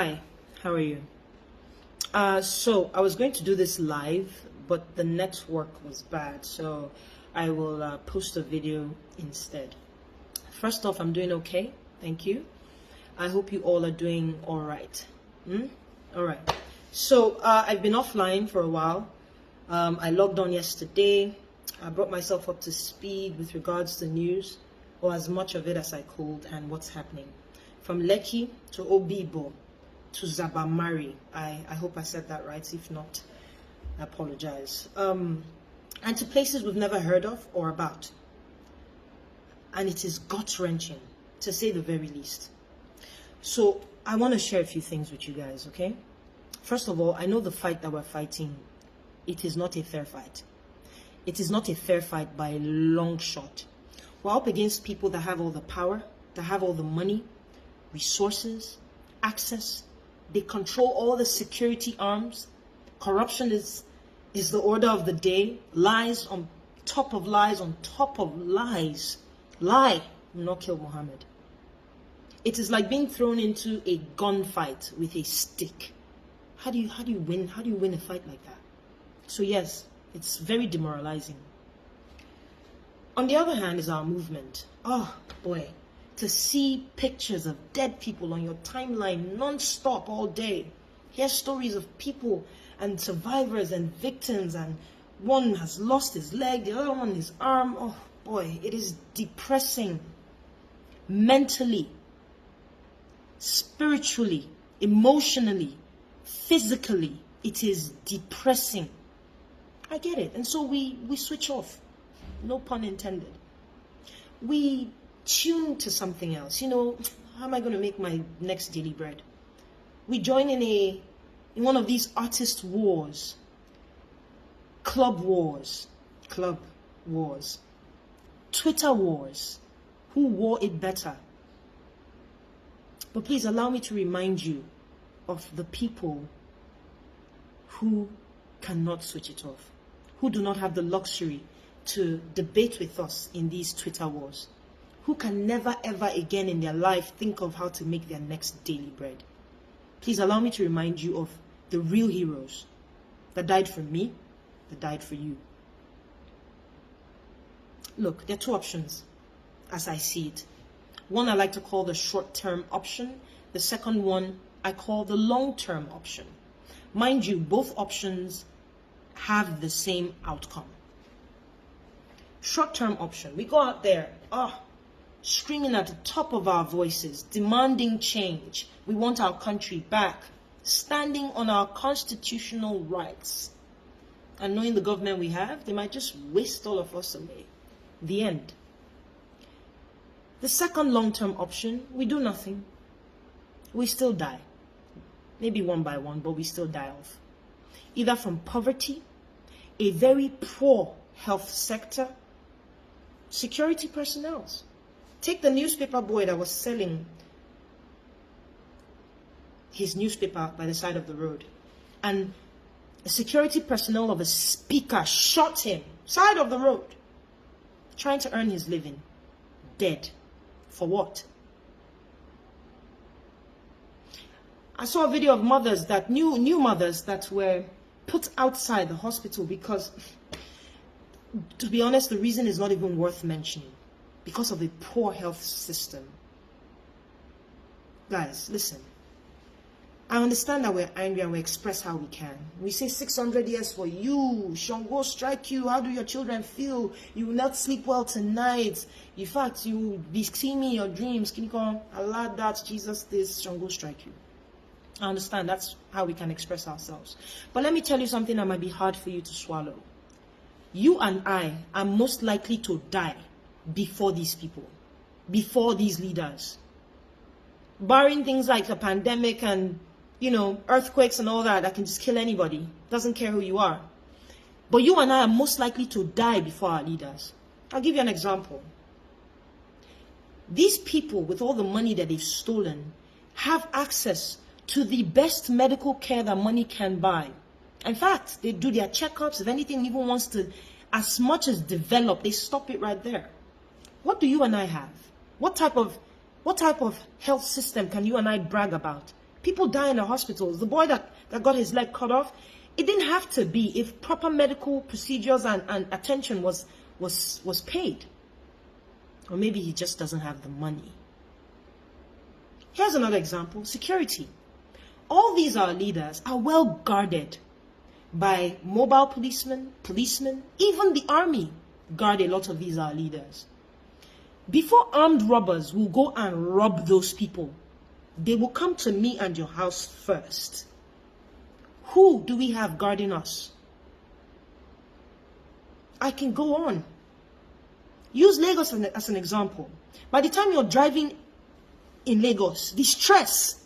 Hi, how are you? So I was going to do this live, but the network was bad, so I will post a video instead. First off, I'm doing okay, thank you. I hope you all are doing all right. All right. So I've been offline for a while. I logged on yesterday. I brought myself up to speed with regards to news, or as much of it as I could, and what's happening. From Lekki to Obibo to Zabamari. I hope I said that right. If not, I apologize. And to places we've never heard of or about. And it is gut-wrenching, to say the very least. So I want to share a few things with you guys, okay? First of all, I know the fight that we're fighting, it is not a fair fight. It is not a fair fight by a long shot. We're up against people that have all the power, that have all the money, resources, access. They control all the security arms. Corruption is the order of the day. Lies on top of lies on top of lies. Lie will not kill Muhammad. It is like being thrown into a gunfight with a stick. How do you win? How do you win a fight like that? So yes, it's very demoralizing. On the other hand is our movement. Oh boy, to see pictures of dead people on your timeline non-stop all day. Hear stories of people and survivors and victims, and one has lost his leg, the other one his arm. Oh boy, it is depressing. Mentally, spiritually, emotionally, physically, it is depressing. I get it. And so we switch off. No pun intended. We tune to something else. You know, how am I going to make my next daily bread? We join in one of these artist wars, club wars, Twitter wars. Who wore it better? But please allow me to remind you of the people who cannot switch it off, who do not have the luxury to debate with us in these Twitter wars, who can never ever again in their life think of how to make their next daily bread. Please allow me to remind you of the real heroes that died for me, that died for you. Look, there are two options as I see it. One I like to call the short-term option. The second one I call the long-term option. Mind you, both options have the same outcome. Short-term option, we go out there, screaming at the top of our voices, demanding change. We want our country back, standing on our constitutional rights. And knowing the government we have, they might just whisk all of us away. The end. The second long-term option, we do nothing. We still die. Maybe one by one, but we still die off. Either from poverty, a very poor health sector, security personnel. Take the newspaper boy that was selling his newspaper by the side of the road, and a security personnel of a speaker shot him, side of the road, trying to earn his living. Dead. For what? I saw a video of mothers that new mothers that were put outside the hospital because, to be honest, the reason is not even worth mentioning. Because of a poor health system. Guys, listen. I understand that we're angry and we express how we can. We say 600 years for you. Shango strike you. How do your children feel? You will not sleep well tonight. In fact, you will be seeing me in your dreams. Can you come? Allah that, Jesus this, Shango strike you. I understand that's how we can express ourselves. But let me tell you something that might be hard for you to swallow. You and I are most likely to die before these people, before these leaders. Barring things like a pandemic and, earthquakes and all that can just kill anybody. Doesn't care who you are. But you and I are most likely to die before our leaders. I'll give you an example. These people, with all the money that they've stolen, have access to the best medical care that money can buy. In fact, they do their checkups. If anything even wants to, as much as develop, they stop it right there. What do you and I have? What type of health system can you and I brag about? People die in the hospitals. The boy that got his leg cut off, it didn't have to be if proper medical procedures and attention was paid. Or maybe he just doesn't have the money. Here's another example, security. All these our leaders are well guarded by mobile policemen, even the army guard a lot of these our leaders. Before armed robbers will go and rob those people, they will come to me and your house first. Who do we have guarding us? I can go on. Use Lagos as an example. By the time you're driving in Lagos, the stress,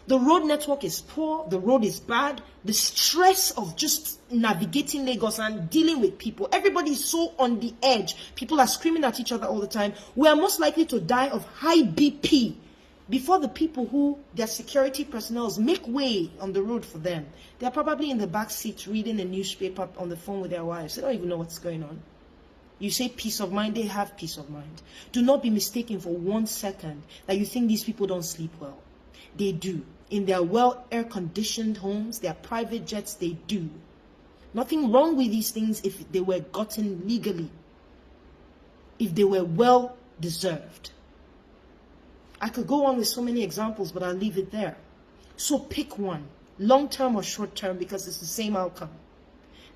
the road network is poor, the road is bad, the stress of just navigating Lagos and dealing with people. Everybody is so on the edge. People are screaming at each other all the time. We are most likely to die of high BP before the people who, their security personnel, make way on the road for them. They're probably in the back seat reading the newspaper on the phone with their wives. They don't even know what's going on. You say peace of mind, they have peace of mind. Do not be mistaken for 1 second that you think these people don't sleep well. They do. In their well air-conditioned homes, their private jets, they do. Nothing wrong with these things if they were gotten legally. If they were well deserved. I could go on with so many examples, but I'll leave it there. So pick one, long-term or short-term, because it's the same outcome.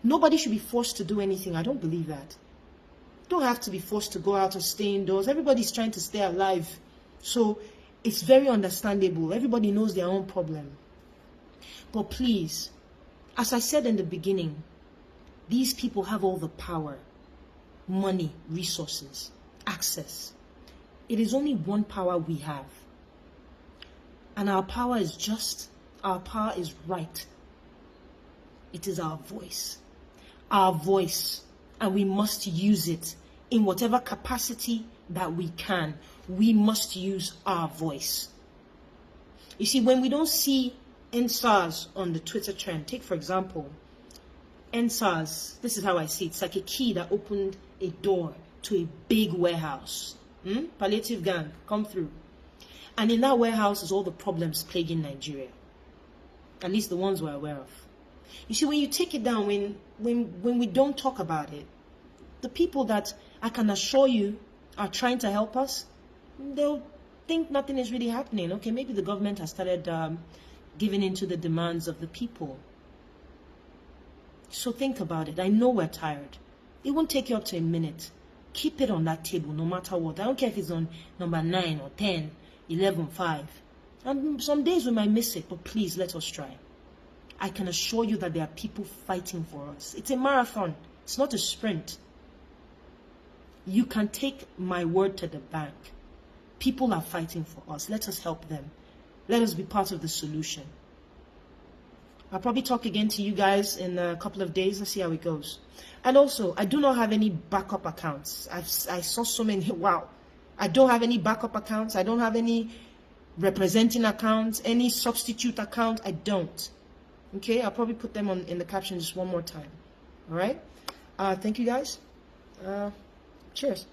Nobody should be forced to do anything. I don't believe that. Don't have to be forced to go out or stay indoors. Everybody's trying to stay alive. So it's very understandable. Everybody knows their own problem. But please, as I said in the beginning, these people have all the power, money, resources, access. It is only one power we have. And our power is just, our power is right. It is our voice. Our voice. And we must use it in whatever capacity that we can. We must use our voice. You see, when we don't see Endsars on the Twitter trend, take for example, Endsars, this is how I see it. It's like a key that opened a door to a big warehouse. Palliative gang, come through. And in that warehouse is all the problems plaguing Nigeria. At least the ones we're aware of. You see, when you take it down, when we don't talk about it, the people that I can assure you are trying to help us, they'll think nothing is really happening. Okay, maybe the government has started giving in to the demands of the people. So think about it. I know we're tired. It won't take you up to a minute. Keep it on that table no matter what. I don't care if it's on number 9 or 10, 11, 5. And some days we might miss it, but please let us try. I can assure you that there are people fighting for us. It's a marathon. It's not a sprint. You can take my word to the bank. People are fighting for us. Let us help them. Let us be part of the solution. I'll probably talk again to you guys in a couple of days. Let's see how it goes. And also, I do not have any backup accounts. I saw so many. Wow. I don't have any backup accounts. I don't have any representing accounts, any substitute account. I don't. Okay, I'll probably put them in the caption just one more time. All right. Thank you guys. Cheers.